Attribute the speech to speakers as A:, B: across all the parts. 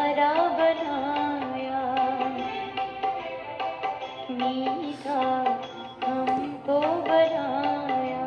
A: प्यारा बनाया, मीठा हमको बनाया।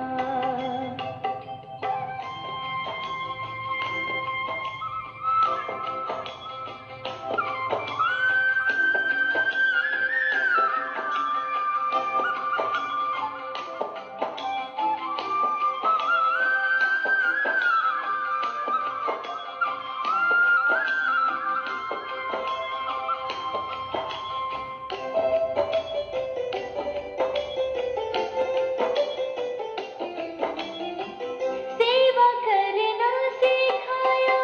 A: सेवा करना सिखाया,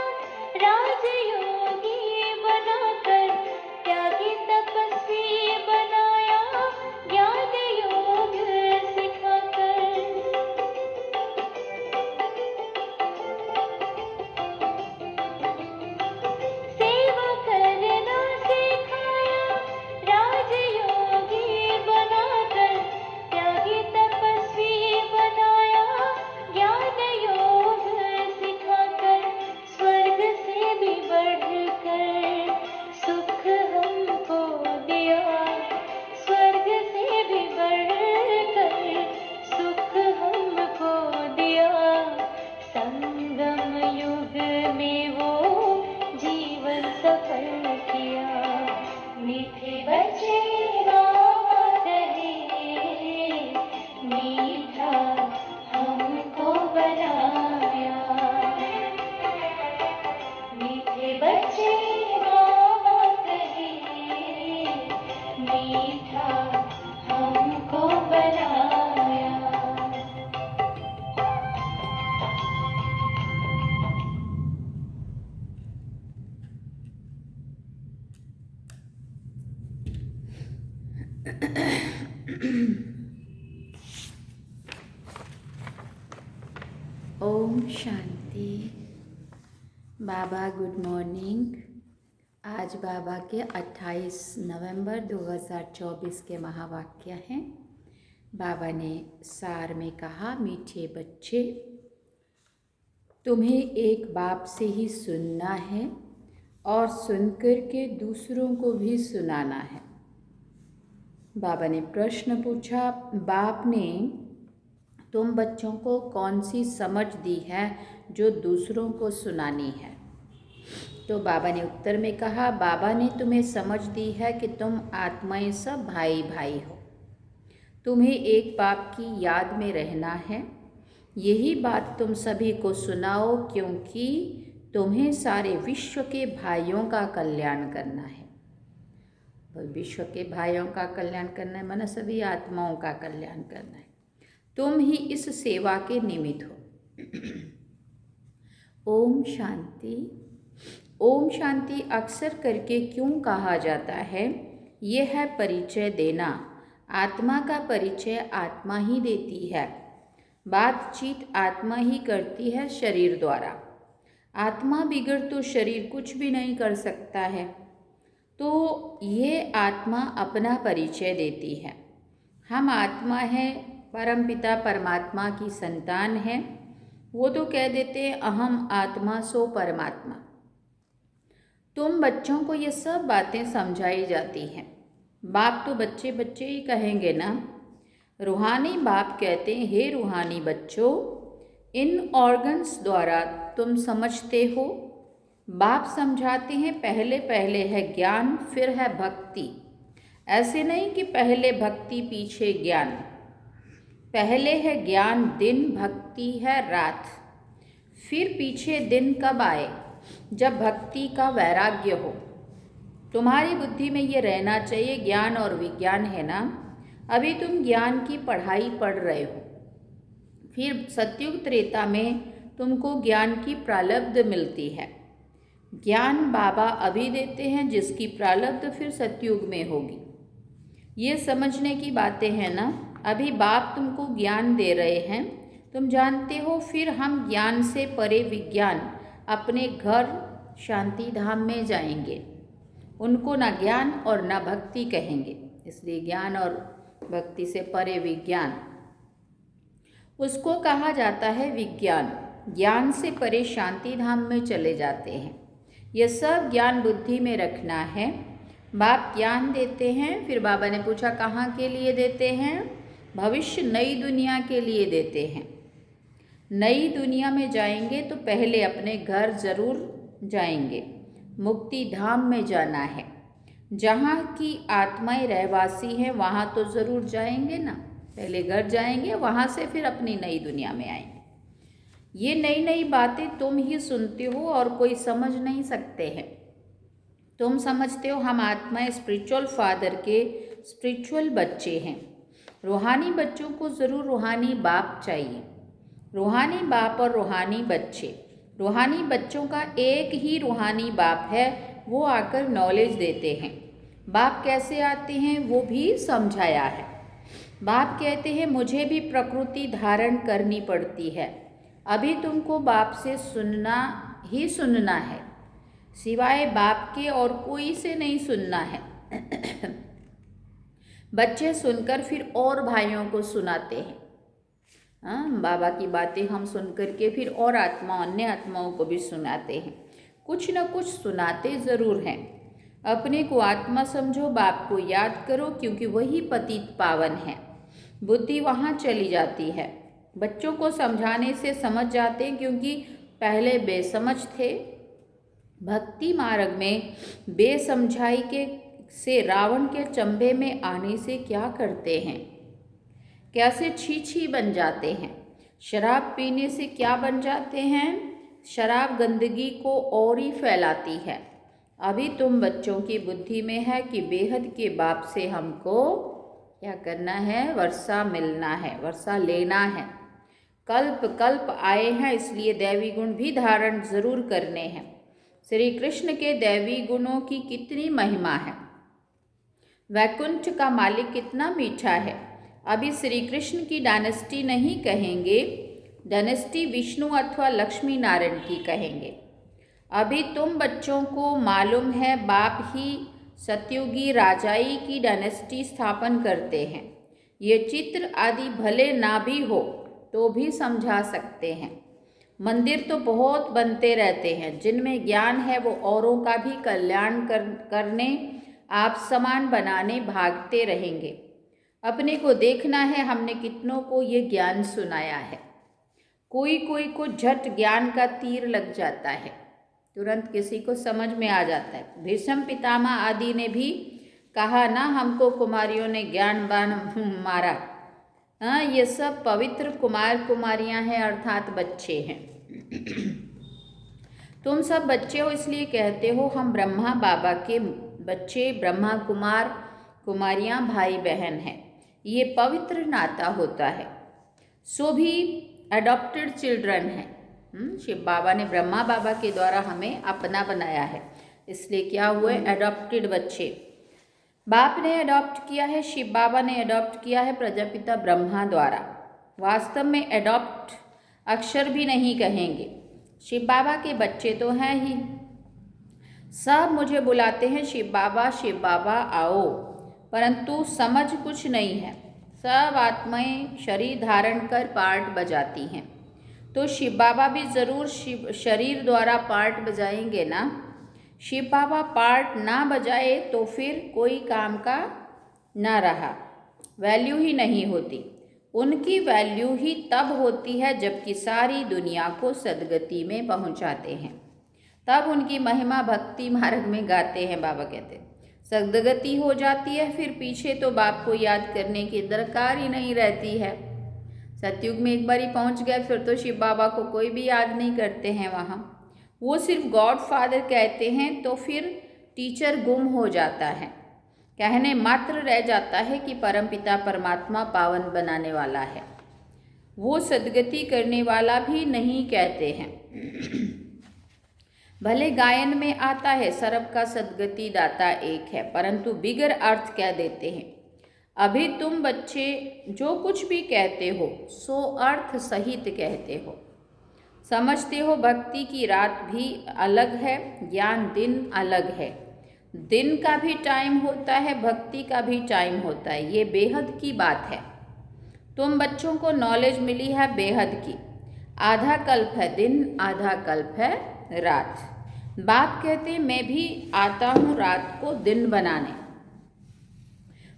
A: राजयोगी बनाकर त्यागी तपस्वी बनाया, ज्ञान योग सिखाकर। सेवा करना सिखाया, राजयोगी बनाकर त्यागी तपस्वी बनाया, ज्ञान योग सिखाकर। स्वर्ग से भी बढ़कर सुख हमको दिया, स्वर्ग से भी बढ़कर सुख हमको दिया। संगम युग में वो जीवन सफल किया, मीठे बच्चे मामा कहे, मीठा हमको बनाया। मीठे बच्चे मामा कहे, मीठा हमको बनाया।
B: ओम शांति। बाबा गुड मॉर्निंग। आज बाबा के 28 नवंबर 2024 के महावाक्य हैं। बाबा ने सार में कहा, मीठे बच्चे, तुम्हें एक बाप से ही सुनना है और सुनकर के दूसरों को भी सुनाना है। बाबा ने प्रश्न पूछा, बाप ने तुम बच्चों को कौन सी समझ दी है जो दूसरों को सुनानी है? तो बाबा ने उत्तर में कहा, बाबा ने तुम्हें समझ दी है कि तुम आत्माएं सब भाई भाई हो। तुम्हें एक बाप की याद में रहना है। यही बात तुम सभी को सुनाओ, क्योंकि तुम्हें सारे विश्व के भाइयों का कल्याण करना है। विश्व के भाइयों का कल्याण करना है माना सभी आत्माओं का कल्याण करना है। तुम ही इस सेवा के निमित्त हो। ओम शांति। ओम शांति अक्सर करके क्यों कहा जाता है? यह है परिचय देना। आत्मा का परिचय आत्मा ही देती है। बातचीत आत्मा ही करती है शरीर द्वारा। आत्मा बिगड़ तो शरीर कुछ भी नहीं कर सकता है। तो ये आत्मा अपना परिचय देती है। हम आत्मा है, परमपिता परमात्मा की संतान है। वो तो कह देते हैं अहम आत्मा सो परमात्मा। तुम बच्चों को ये सब बातें समझाई जाती हैं। बाप तो बच्चे बच्चे ही कहेंगे ना। रूहानी बाप कहते हैं, हे रूहानी बच्चों, इन ऑर्गन्स द्वारा तुम समझते हो। बाप समझाते हैं, पहले पहले है ज्ञान, फिर है भक्ति। ऐसे नहीं कि पहले भक्ति पीछे ज्ञान। पहले है ज्ञान दिन, भक्ति है रात। फिर पीछे दिन कब आए? जब भक्ति का वैराग्य हो। तुम्हारी बुद्धि में ये रहना चाहिए, ज्ञान और विज्ञान है ना। अभी तुम ज्ञान की पढ़ाई पढ़ रहे हो, फिर सतयुग त्रेता में तुमको ज्ञान की प्रारब्ध मिलती है। ज्ञान बाबा अभी देते हैं, जिसकी प्रारब्ध फिर सतयुग में होगी। ये समझने की बातें हैं ना। अभी बाप तुमको ज्ञान दे रहे हैं, तुम जानते हो। फिर हम ज्ञान से परे विज्ञान अपने घर शांति धाम में जाएंगे। उनको ना ज्ञान और ना भक्ति कहेंगे, इसलिए ज्ञान और भक्ति से परे विज्ञान, उसको कहा जाता है विज्ञान। ज्ञान से परे शांति धाम में चले जाते हैं। यह सब ज्ञान बुद्धि में रखना है। बाप ज्ञान देते हैं, फिर बाबा ने पूछा कहाँ के लिए देते हैं? भविष्य नई दुनिया के लिए देते हैं। नई दुनिया में जाएंगे तो पहले अपने घर ज़रूर जाएंगे। मुक्ति धाम में जाना है, जहाँ की आत्माएं रहवासी हैं वहाँ तो ज़रूर जाएंगे ना। पहले घर जाएंगे, वहाँ से फिर अपनी नई दुनिया में आएंगे। ये नई नई बातें तुम ही सुनते हो और कोई समझ नहीं सकते हैं। तुम समझते हो हम आत्माएं स्पिरिचुअल फादर के स्पिरिचुअल बच्चे हैं। रूहानी बच्चों को ज़रूर रूहानी बाप चाहिए। रूहानी बाप और रूहानी बच्चे। रूहानी बच्चों का एक ही रूहानी बाप है, वो आकर नॉलेज देते हैं। बाप कैसे आते हैं वो भी समझाया है। बाप कहते हैं मुझे भी प्रकृति धारण करनी पड़ती है। अभी तुमको बाप से सुनना ही सुनना है, सिवाय बाप के और कोई से नहीं सुनना है। बच्चे सुनकर फिर और भाइयों को सुनाते हैं। बाबा की बातें हम सुन कर के फिर और अन्य आत्माओं को भी सुनाते हैं। कुछ न कुछ सुनाते ज़रूर हैं। अपने को आत्मा समझो, बाप को याद करो, क्योंकि वही पतित पावन है। बुद्धि वहाँ चली जाती है। बच्चों को समझाने से समझ जाते हैं, क्योंकि पहले बेसमझ थे। भक्ति मार्ग में बेसमझाई के से रावण के चंबे में आने से क्या करते हैं, कैसे छी बन जाते हैं। शराब पीने से क्या बन जाते हैं? शराब गंदगी को और ही फैलाती है। अभी तुम बच्चों की बुद्धि में है कि बेहद के बाप से हमको क्या करना है? वर्षा मिलना है, वर्षा लेना है। कल्प कल्प आए हैं, इसलिए दैवी गुण भी धारण जरूर करने हैं। श्री कृष्ण के दैवी गुणों की कितनी महिमा है। वैकुंठ का मालिक कितना मीठा है। अभी श्री कृष्ण की डायनेस्टी नहीं कहेंगे, डायनेस्टी विष्णु अथवा लक्ष्मी नारायण की कहेंगे। अभी तुम बच्चों को मालूम है बाप ही सतयुगी राजाई की डायनेस्टी स्थापन करते हैं। ये चित्र आदि भले ना भी हो तो भी समझा सकते हैं। मंदिर तो बहुत बनते रहते हैं, जिनमें ज्ञान है वो औरों का भी कल्याण करने, आप समान बनाने भागते रहेंगे। अपने को देखना है हमने कितनों को ये ज्ञान सुनाया है। कोई कोई को झट ज्ञान का तीर लग जाता है, तुरंत किसी को समझ में आ जाता है। भीष्म पितामह आदि ने भी कहा ना, हमको कुमारियों ने ज्ञान बाण मारा। ये सब पवित्र कुमार कुमारियां हैं, अर्थात बच्चे हैं। तुम सब बच्चे हो, इसलिए कहते हो हम ब्रह्मा बाबा के बच्चे, ब्रह्मा कुमार कुमारियां भाई बहन हैं। ये पवित्र नाता होता है। सो भी अडॉप्टेड चिल्ड्रन हैं। शिव बाबा ने ब्रह्मा बाबा के द्वारा हमें अपना बनाया है, इसलिए क्या हुए? अडॉप्टेड बच्चे। बाप ने अडॉप्ट किया है, शिव बाबा ने अडॉप्ट किया है प्रजापिता ब्रह्मा द्वारा। वास्तव में अडॉप्ट अक्षर भी नहीं कहेंगे। शिव बाबा के बच्चे तो हैं ही। सब मुझे बुलाते हैं शिव बाबा आओ, परंतु समझ कुछ नहीं है। सब आत्माएं शरीर धारण कर पार्ट बजाती हैं, तो शिव बाबा भी ज़रूर शरीर द्वारा पार्ट बजाएंगे ना। शिव बाबा पार्ट ना बजाए तो फिर कोई काम का ना रहा, वैल्यू ही नहीं होती। उनकी वैल्यू ही तब होती है जबकि सारी दुनिया को सदगति में पहुंचाते हैं, तब उनकी महिमा भक्ति मार्ग में गाते हैं। बाबा कहते हैं सदगति हो जाती है, फिर पीछे तो बाप को याद करने की दरकार ही नहीं रहती है। सतयुग में एक बारी पहुंच गए फिर तो शिव बाबा को कोई भी याद नहीं करते हैं। वहाँ वो सिर्फ गॉड फादर कहते हैं, तो फिर टीचर गुम हो जाता है। कहने मात्र रह जाता है कि परमपिता परमात्मा पावन बनाने वाला है। वो सदगति करने वाला भी नहीं कहते हैं। भले गायन में आता है सर्व का सदगति दाता एक है, परंतु बिगर अर्थ कह देते हैं। अभी तुम बच्चे जो कुछ भी कहते हो सो अर्थ सहित कहते हो। समझते हो भक्ति की रात भी अलग है, ज्ञान दिन अलग है। दिन का भी टाइम होता है, भक्ति का भी टाइम होता है। ये बेहद की बात है। तुम बच्चों को नॉलेज मिली है बेहद की। आधा कल्प है दिन, आधा कल्प है रात। बाप कहते मैं भी आता हूँ रात को दिन बनाने।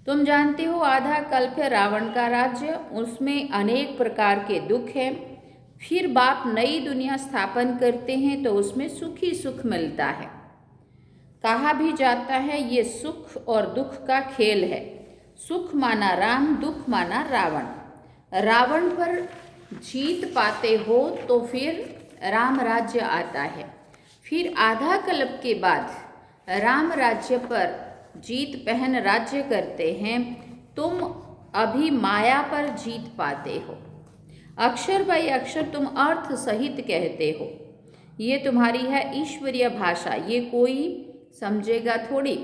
B: तुम जानते हो आधा कल्प है रावण का राज्य, उसमें अनेक प्रकार के दुख हैं। फिर बाप नई दुनिया स्थापन करते हैं तो उसमें सुख ही सुख मिलता है। कहा भी जाता है ये सुख और दुख का खेल है। सुख माना राम, दुख माना रावण। रावण पर जीत पाते हो तो फिर राम राज्य आता है। फिर आधा कल्प के बाद राम राज्य पर जीत पहन राज्य करते हैं। तुम अभी माया पर जीत पाते हो। अक्षर बाई अक्षर तुम अर्थ सहित कहते हो। ये तुम्हारी है ईश्वरीय भाषा, ये कोई समझेगा थोड़ी।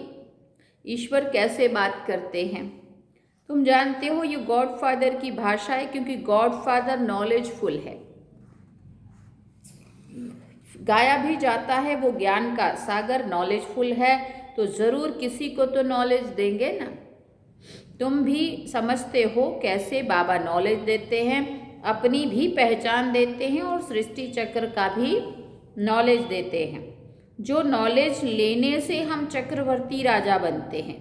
B: ईश्वर कैसे बात करते हैं तुम जानते हो, ये गॉड फादर की भाषा है, क्योंकि गॉड फादर नॉलेजफुल है। गाया भी जाता है वो ज्ञान का सागर नॉलेजफुल है, तो ज़रूर किसी को तो नॉलेज देंगे ना। तुम भी समझते हो कैसे बाबा नॉलेज देते हैं, अपनी भी पहचान देते हैं और सृष्टि चक्र का भी नॉलेज देते हैं। जो नॉलेज लेने से हम चक्रवर्ती राजा बनते हैं।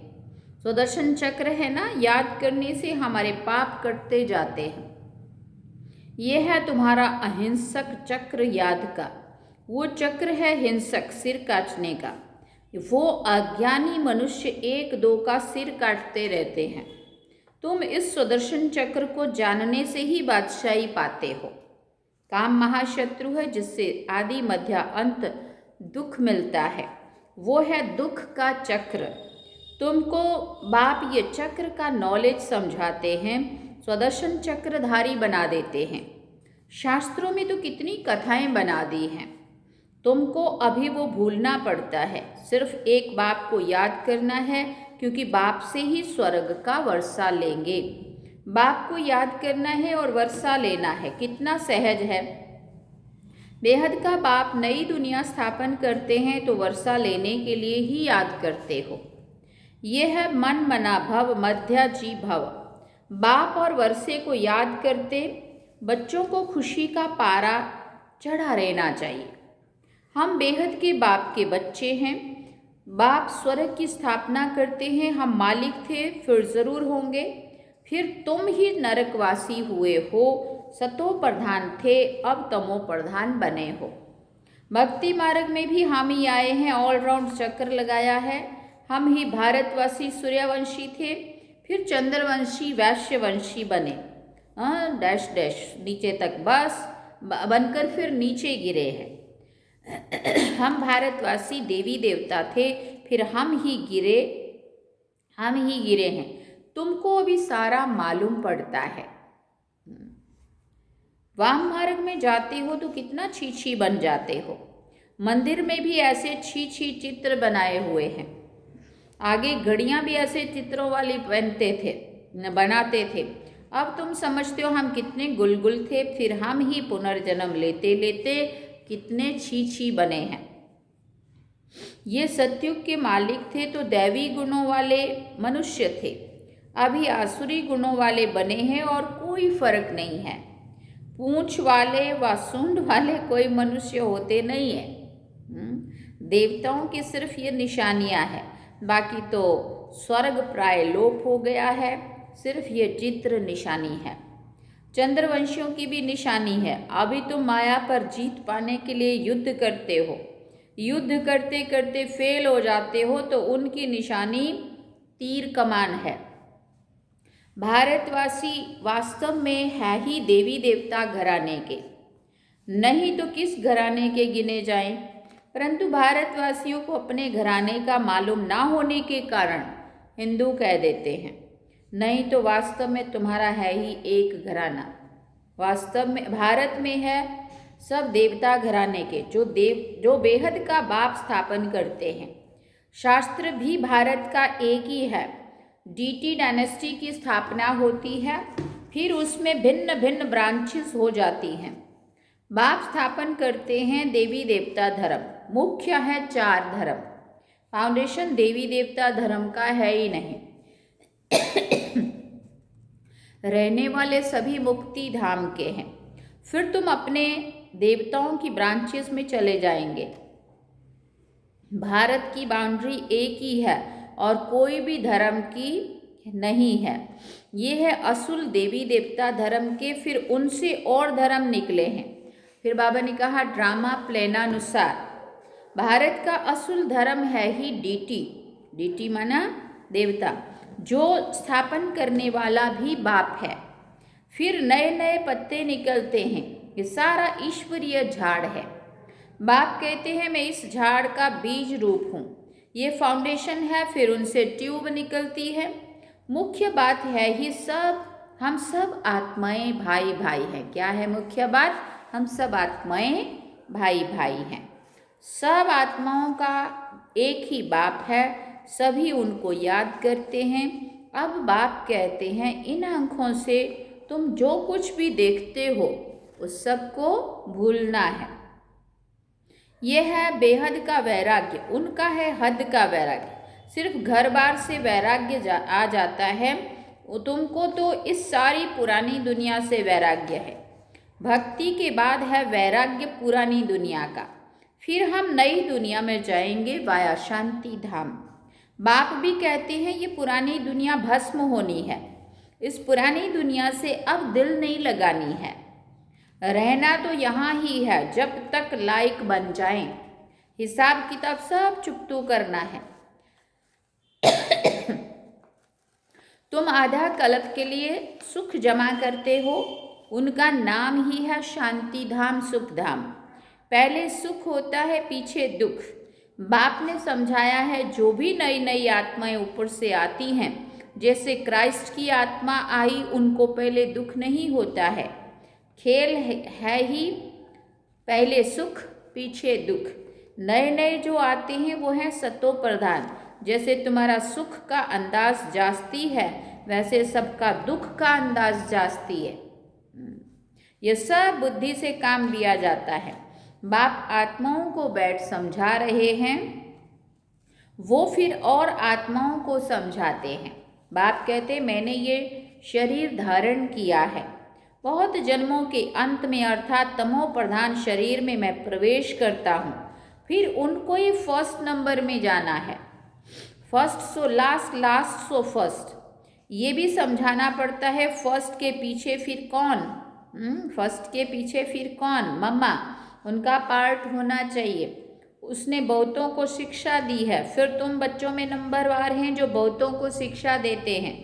B: सुदर्शन चक्र है ना, याद करने से हमारे पाप कटते जाते हैं। यह है तुम्हारा अहिंसक चक्र याद का। वो चक्र है हिंसक सिर काटने का। वो अज्ञानी मनुष्य एक दो का सिर काटते रहते हैं। तुम इस सुदर्शन चक्र को जानने से ही बादशाही पाते हो। काम महाशत्रु है जिससे आदि मध्य अंत दुख मिलता है, वो है दुख का चक्र। तुमको बाप ये चक्र का नॉलेज समझाते हैं, सुदर्शन चक्रधारी बना देते हैं। शास्त्रों में तो कितनी कथाएं बना दी हैं, तुमको अभी वो भूलना पड़ता है। सिर्फ एक बाप को याद करना है, क्योंकि बाप से ही स्वर्ग का वर्षा लेंगे। बाप को याद करना है और वर्षा लेना है, कितना सहज है। बेहद का बाप नई दुनिया स्थापन करते हैं तो वर्षा लेने के लिए ही याद करते हो। ये है मन मना भव मध्या जी भव। बाप और वर्षे को याद करते बच्चों को खुशी का पारा चढ़ा रहना चाहिए। हम बेहद के बाप के बच्चे हैं। बाप स्वर्ग की स्थापना करते हैं। हम मालिक थे, फिर ज़रूर होंगे। फिर तुम ही नरकवासी हुए हो। सतो प्रधान थे, अब तमो प्रधान बने हो। भक्ति मार्ग में भी हम ही आए हैं, ऑलराउंड चक्कर लगाया है। हम ही भारतवासी सूर्यवंशी थे, फिर चंद्रवंशी वैश्यवंशी बने। डैश डैश नीचे तक बस बनकर फिर नीचे गिरे हैं। हम भारतवासी देवी देवता थे, फिर हम ही गिरे हैं। तुमको अभी सारा मालूम पड़ता है। वाम मार्ग में जाते हो तो कितना छी बन जाते हो। मंदिर में भी ऐसे छी चित्र बनाए हुए हैं। आगे घड़ियां भी ऐसे चित्रों वाली बनाते थे। अब तुम समझते हो हम कितने गुलगुल थे, फिर हम ही पुनर्जन्म लेते लेते कितने छी बने हैं। ये सतयुग के मालिक थे तो दैवी गुणों वाले मनुष्य थे, अभी आसुरी गुणों वाले बने हैं और कोई फर्क नहीं है। पूंछ वाले व सूंड वाले कोई मनुष्य होते नहीं है। देवताओं की सिर्फ ये निशानियां हैं, बाकी तो स्वर्ग प्राय लोप हो गया है। सिर्फ ये चित्र निशानी है। चंद्रवंशियों की भी निशानी है। अभी तुम माया पर जीत पाने के लिए युद्ध करते हो। युद्ध करते करते फेल हो जाते हो तो उनकी निशानी तीर कमान है। भारतवासी वास्तव में है ही देवी देवता घराने के, नहीं तो किस घराने के गिने जाएं। परंतु भारतवासियों को अपने घराने का मालूम ना होने के कारण हिंदू कह देते हैं, नहीं तो वास्तव में तुम्हारा है ही एक घराना। वास्तव में भारत में है सब देवता घराने के, जो बेहद का बाप स्थापन करते हैं। शास्त्र भी भारत का एक ही है। डीटी डायनेस्टी की स्थापना होती है, फिर उसमें भिन्न भिन्न ब्रांचेस हो जाती हैं। बाप स्थापन करते हैं देवी देवता धर्म। मुख्य है 4 धर्म। फाउंडेशन देवी देवता धर्म का है ही नहीं। रहने वाले सभी मुक्ति धाम के हैं। फिर तुम अपने देवताओं की ब्रांचेस में चले जाएंगे। भारत की बाउंड्री एक ही है और कोई भी धर्म की नहीं है। ये है असुल देवी देवता धर्म के, फिर उनसे और धर्म निकले हैं। फिर बाबा ने कहा ड्रामा प्लानानुसार भारत का असुल धर्म है ही डीटी, डीटी माना देवता, जो स्थापन करने वाला भी बाप है। फिर नए नए पत्ते निकलते हैं, ये सारा ईश्वरीय झाड़ है। बाप कहते हैं मैं इस झाड़ का बीज रूप हूँ, ये फाउंडेशन है, फिर उनसे ट्यूब निकलती है। मुख्य बात है ही सब, हम सब आत्माएं भाई भाई हैं। क्या है मुख्य बात? हम सब आत्माएं भाई भाई हैं। सब आत्माओं का एक ही बाप है, सभी उनको याद करते हैं। अब बाप कहते हैं इन आँखों से तुम जो कुछ भी देखते हो उस सब को भूलना है। यह है बेहद का वैराग्य, उनका है हद का वैराग्य। सिर्फ घर बार से वैराग्य आ जाता है, तुमको तो इस सारी पुरानी दुनिया से वैराग्य है। भक्ति के बाद है वैराग्य पुरानी दुनिया का, फिर हम नई दुनिया में जाएंगे वाया शांति धाम। बाप भी कहते हैं ये पुरानी दुनिया भस्म होनी है, इस पुरानी दुनिया से अब दिल नहीं लगानी है। रहना तो यहाँ ही है जब तक लायक बन जाएं, हिसाब किताब सब चुकतू करना है। तुम आधा कल्प के लिए सुख जमा करते हो, उनका नाम ही है शांति धाम, सुख धाम। पहले सुख होता है, पीछे दुख। बाप ने समझाया है जो भी नई नई आत्माएं ऊपर से आती हैं, जैसे क्राइस्ट की आत्मा आई, उनको पहले दुख नहीं होता है। खेल है ही, पहले सुख पीछे दुख। नए नए जो आते हैं वो हैं सतो प्रधान। जैसे तुम्हारा सुख का अंदाज जास्ती है, वैसे सबका दुख का अंदाज जास्ती है। ये सब बुद्धि से काम लिया जाता है। बाप आत्माओं को बैठ समझा रहे हैं, वो फिर और आत्माओं को समझाते हैं। बाप कहते मैंने ये शरीर धारण किया है, बहुत जन्मों के अंत में अर्थात तमो प्रधान शरीर में मैं प्रवेश करता हूँ, फिर उनको ही फर्स्ट नंबर में जाना है। First so last, last so first. ये भी समझाना पड़ता है फर्स्ट के पीछे फिर कौन, फर्स्ट के पीछे फिर कौन? मम्मा, उनका पार्ट होना चाहिए। उसने बहुतों को शिक्षा दी है, फिर तुम बच्चों में नंबरवार हैं जो बहुतों को शिक्षा देते हैं,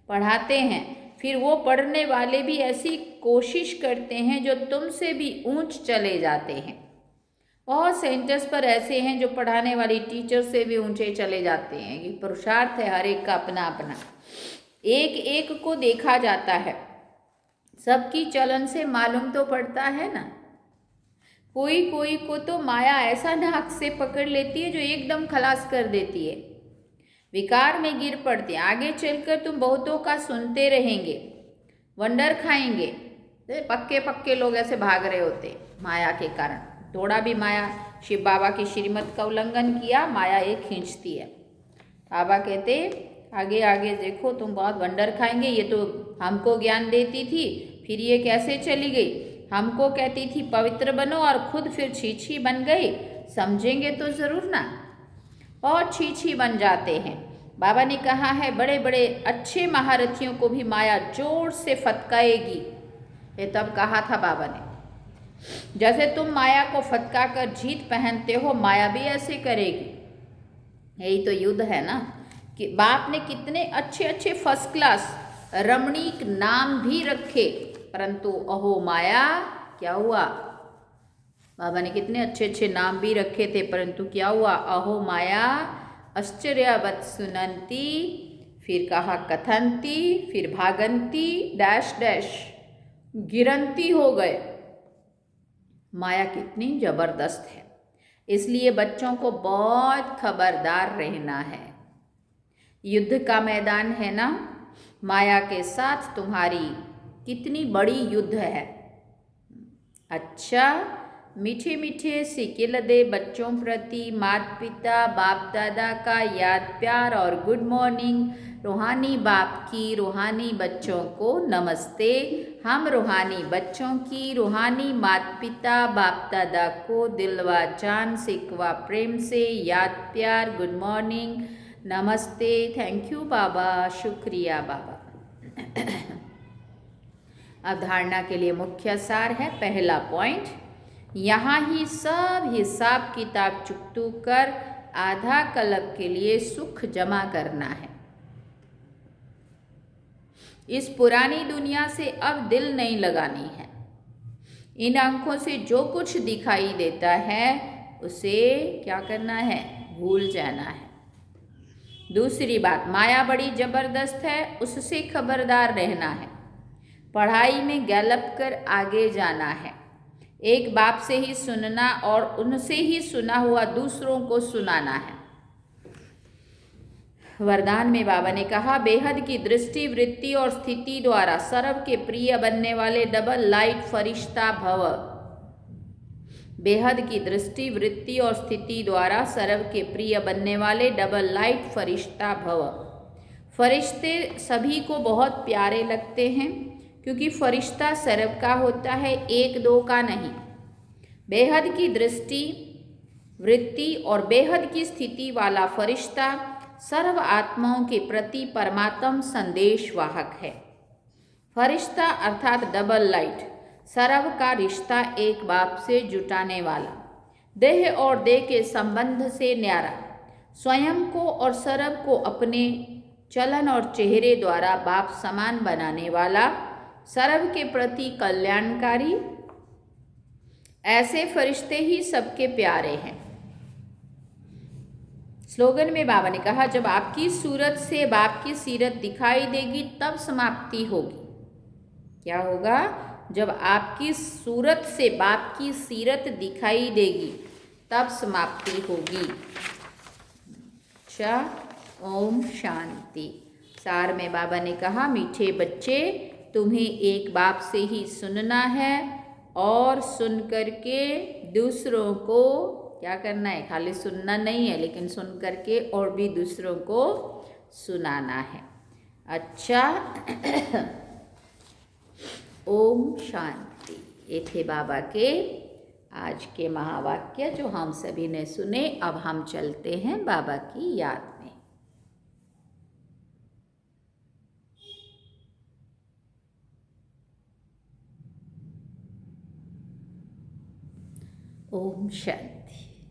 B: पढ़ाते हैं। फिर वो पढ़ने वाले भी ऐसी कोशिश करते हैं जो तुमसे भी ऊंच चले जाते हैं। बहुत सेंटर्स पर ऐसे हैं जो पढ़ाने वाली टीचर से भी ऊंचे चले जाते हैं। ये पुरुषार्थ है, हर एक का अपना अपना। एक एक को देखा जाता है, सबकी चलन से मालूम तो पड़ता है ना। कोई कोई को तो माया ऐसा नाक से पकड़ लेती है जो एकदम खलास कर देती है, विकार में गिर पड़ते हैं। आगे चलकर तुम बहुतों का सुनते रहेंगे, वंडर खाएंगे। पक्के पक्के लोग ऐसे भाग रहे होते माया के कारण। थोड़ा भी माया शिव बाबा की श्रीमत का उल्लंघन किया, माया ये खींचती है। बाबा कहते आगे आगे देखो, तुम बहुत वंडर खाएंगे। ये तो हमको ज्ञान देती थी, फिर ये कैसे चली गई? हमको कहती थी पवित्र बनो और खुद फिर छीछी बन गई। समझेंगे तो ज़रूर ना, और छीछी बन जाते हैं। बाबा ने कहा है बड़े बड़े अच्छे महारथियों को भी माया जोर से फटकाएगी। ये तब कहा था बाबा ने, जैसे तुम माया को फटका कर जीत पहनते हो, माया भी ऐसे करेगी। यही तो युद्ध है ना। कि बाप ने कितने अच्छे अच्छे फर्स्ट क्लास रमणीक नाम भी रखे, परंतु अहो माया क्या हुआ? बाबा ने कितने अच्छे अच्छे नाम भी रखे थे, परंतु क्या हुआ? अहो माया आश्चर्यवत सुनंती, फिर कहा कथंती, फिर भागंती डैश डैश, गिरंती हो गए। माया कितनी जबरदस्त है, इसलिए बच्चों को बहुत खबरदार रहना है। युद्ध का मैदान है ना, माया के साथ तुम्हारी कितनी बड़ी युद्ध है। अच्छा, मीठे मीठे सिक्के लदे बच्चों प्रति माता पिता बाप दादा का याद प्यार और गुड मॉर्निंग। रूहानी बाप की रूहानी बच्चों को नमस्ते। हम रूहानी बच्चों की रूहानी माता पिता बाप दादा को दिल व जान से व प्रेम से याद प्यार गुड मॉर्निंग नमस्ते। थैंक यू बाबा, शुक्रिया बाबा। अवधारणा के लिए मुख्य सार है। पहला पॉइंट, यहाँ ही सब हिसाब किताब चुकतू कर आधा कल्प के लिए सुख जमा करना है। इस पुरानी दुनिया से अब दिल नहीं लगानी है। इन आंखों से जो कुछ दिखाई देता है उसे क्या करना है, भूल जाना है। दूसरी बात, माया बड़ी जबरदस्त है, उससे खबरदार रहना है। पढ़ाई में गैलप कर आगे जाना है। एक बाप से ही सुनना और उनसे ही सुना हुआ दूसरों को सुनाना है। वरदान में बाबा ने कहा, बेहद की दृष्टि वृत्ति और स्थिति द्वारा सर्व के प्रिय बनने वाले डबल लाइट फरिश्ता भव। बेहद की दृष्टि वृत्ति और स्थिति द्वारा सर्व के प्रिय बनने वाले डबल लाइट फरिश्ता भव। फरिश्ते सभी को बहुत प्यारे लगते हैं क्योंकि फरिश्ता सर्व का होता है, एक दो का नहीं। बेहद की दृष्टि वृत्ति और बेहद की स्थिति वाला फरिश्ता सर्व आत्माओं के प्रति परमात्म संदेश वाहक है। फरिश्ता अर्थात डबल लाइट, सर्व का रिश्ता एक बाप से जुटाने वाला, देह और देह के संबंध से न्यारा, स्वयं को और सर्व को अपने चलन और चेहरे द्वारा बाप समान बनाने वाला, सर्व के प्रति कल्याणकारी। ऐसे फरिश्ते ही सबके प्यारे हैं। स्लोगन में बाबा ने कहा, जब आपकी सूरत से बाप की सीरत दिखाई देगी तब समाप्ति होगी। क्या होगा? जब आपकी सूरत से बाप की सीरत दिखाई देगी तब समाप्ति होगी। अच्छा, ओम शांति। सार में बाबा ने कहा, मीठे बच्चे, तुम्हें एक बाप से ही सुनना है और सुन करके दूसरों को क्या करना है, खाली सुनना नहीं है लेकिन सुन करके और भी दूसरों को सुनाना है। अच्छा, ओम शांति। ये थे बाबा के आज के महावाक्य जो हम सभी ने सुने। अब हम चलते हैं बाबा की याद में। ओम शांति।